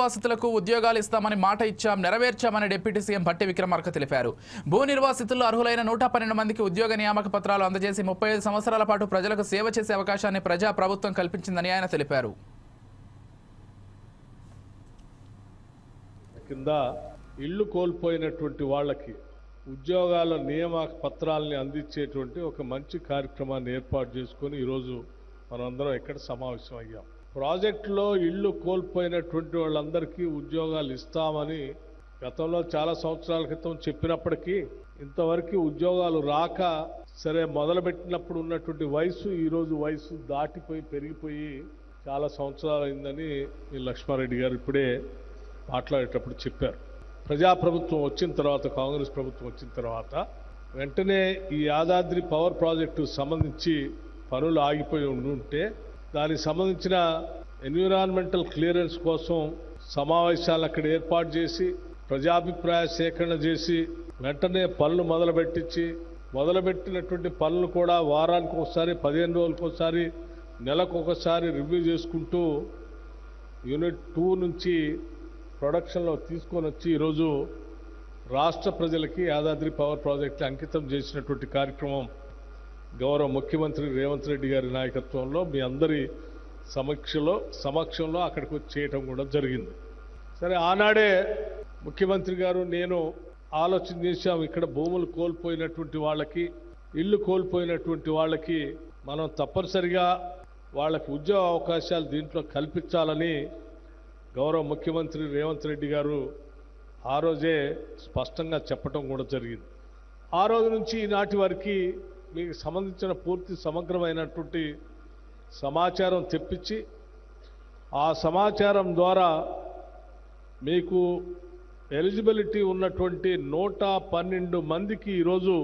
నిర్వాసితులకు ఉద్యోగాలు ఇస్తామని మాట ఇచ్చాం, నెరవేర్చామని డిప్యూటీ సీఎం భట్టి విక్రమార్క తెలిపారు. భూ నిర్వాసితుల్లో అర్హులైన 112 మందికి ఉద్యోగ నియామక పత్రాలు అందజేసి 35 సంవత్సరాల పాటు ప్రజలకు సేవ చేసే అవకాశాన్ని ప్రజా ప్రభుత్వం కల్పించిందని ఆయన తెలిపారు. కింద ఇల్లు కోల్పోయినటువంటి వాళ్ళకి ఉద్యోగాల నియామక పత్రాలని అందించేటువంటి ఒక మంచి కార్యక్రమాన్ని ఏర్పాటు చేసుకొని ఈరోజు మనందరం ఇక్కడ సమావేశం అయ్యాం. ప్రాజెక్టులో ఇల్లు కోల్పోయినటువంటి వాళ్ళందరికీ ఉద్యోగాలు ఇస్తామని గతంలో చాలా సంవత్సరాల క్రితం చెప్పినప్పటికీ ఇంతవరకు ఉద్యోగాలు రాక సరే మొదలుపెట్టినప్పుడు ఉన్నటువంటి వయసు ఈరోజు వయసు దాటిపోయి పెరిగిపోయి చాలా సంవత్సరాలు అయిందని లక్ష్మారెడ్డి గారు ఇప్పుడే మాట్లాడేటప్పుడు చెప్పారు. ప్రజాప్రభుత్వం వచ్చిన తర్వాత, కాంగ్రెస్ ప్రభుత్వం వచ్చిన తర్వాత వెంటనే ఈ యాదాద్రి పవర్ ప్రాజెక్టు సంబంధించి పనులు ఆగిపోయి ఉంటే దానికి సంబంధించిన ఎన్విరాన్మెంటల్ క్లియరెన్స్ కోసం సమావేశాలు అక్కడ ఏర్పాటు చేసి ప్రజాభిప్రాయ సేకరణ చేసి వెంటనే పనులు మొదలుపెట్టినటువంటి పనులు కూడా వారానికి ఒకసారి, 15 రోజులకు ఒకసారి, నెలకు ఒకసారి రివ్యూ చేసుకుంటూ యూనిట్ 2 నుంచి ప్రొడక్షన్లో తీసుకొని వచ్చి ఈరోజు రాష్ట్ర ప్రజలకి యాదాద్రి పవర్ ప్రాజెక్టు అంకితం చేసినటువంటి కార్యక్రమం గౌరవ ముఖ్యమంత్రి రేవంత్ రెడ్డి గారి నాయకత్వంలో మీ అందరి సమక్షంలో అక్కడికి వచ్చి చేయటం కూడా జరిగింది. సరే, ఆనాడే ముఖ్యమంత్రి గారు నేను ఆలోచన చేశాం, ఇక్కడ భూములు కోల్పోయినటువంటి వాళ్ళకి, ఇల్లు కోల్పోయినటువంటి వాళ్ళకి మనం తప్పనిసరిగా వాళ్ళకి ఉద్యోగ అవకాశాలు దీంట్లో కల్పించాలని గౌరవ ముఖ్యమంత్రి రేవంత్ రెడ్డి గారు ఆ రోజే స్పష్టంగా చెప్పడం కూడా జరిగింది. ఆ రోజు నుంచి ఈనాటి వరకు మీకు సంబంధించిన పూర్తి సమగ్రమైనటువంటి సమాచారం తెప్పించి ఆ సమాచారం ద్వారా మీకు ఎలిజిబిలిటీ ఉన్నటువంటి 112 మందికి ఈరోజు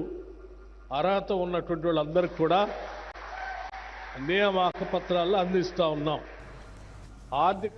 అర్హత ఉన్నటువంటి వాళ్ళందరికీ కూడా నియామక పత్రాలు అందిస్తూ ఉన్నాం. ఆర్థిక